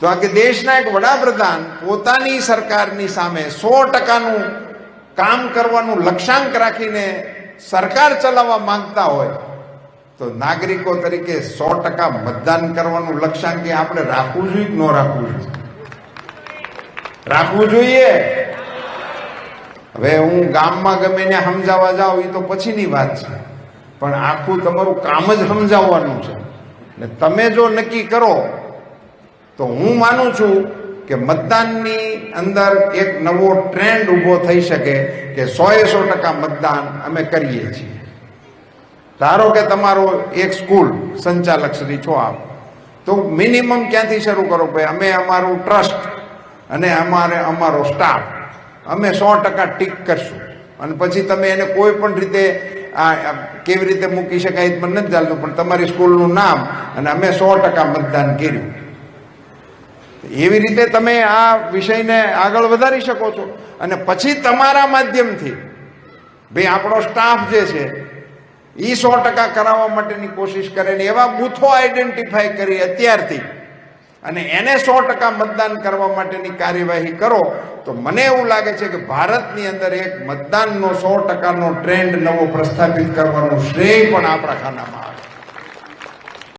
તો આ કે દેશના એક વડાપ્રધાન પોતાની સરકારની સામે 100%નું કામ કરવાનું લક્ષ્યાંક રાખીને સરકાર ચલાવવા માંગતા હોય તો નાગરિકો તરીકે 100% મતદાન કરવાનું લક્ષ્યાંક આપણે રાખવું જોઈએ કે ન રાખવું જોઈએ? રાખવું જોઈએ. હવે હું ગામમાં ગમે ને સમજાવવા જાઉં એ તો પછીની વાત છે, પણ આખું તમારું કામ જ સમજાવવાનું છે. ને તમે જો નક્કી કરો તો હું માનું છું કે મતદાનની અંદર એક નવો ટ્રેન્ડ ઊભો થઈ શકે કે 100% મતદાન અમે કરીએ છીએ. ધારો કે તમારો એક સ્કૂલ સંચાલક શ્રી છો આપ, તો મિનિમમ ક્યાંથી શરૂ કરો? ભાઈ અમે અમારું ટ્રસ્ટ અને અમારો સ્ટાફ અમે 100% ટીક કરશું, અને પછી તમે એને કોઈ પણ રીતે કેવી રીતે મૂકી શકાય મને નથી ચાલતું, પણ તમારી સ્કૂલનું નામ અને અમે 100% મતદાન કર્યું. એવી રીતે તમે આ વિષયને આગળ વધારી શકો છો. અને પછી તમારા માધ્યમથી ભાઈ આપણો સ્ટાફ જે છે એ 100% કરાવવા માટેની કોશિશ કરે ને એવા બૂથો આઈડેન્ટિફાઈ કરી અત્યારથી અને એને 100% મતદાન કરવા માટેની કાર્યવાહી કરો તો મને એવું લાગે છે કે ભારતની અંદર એક મતદાનનો 100%નો ટ્રેન્ડ નવો પ્રસ્થાપિત કરવાનું શ્રેય પણ આપણા ખાનામાં આવે.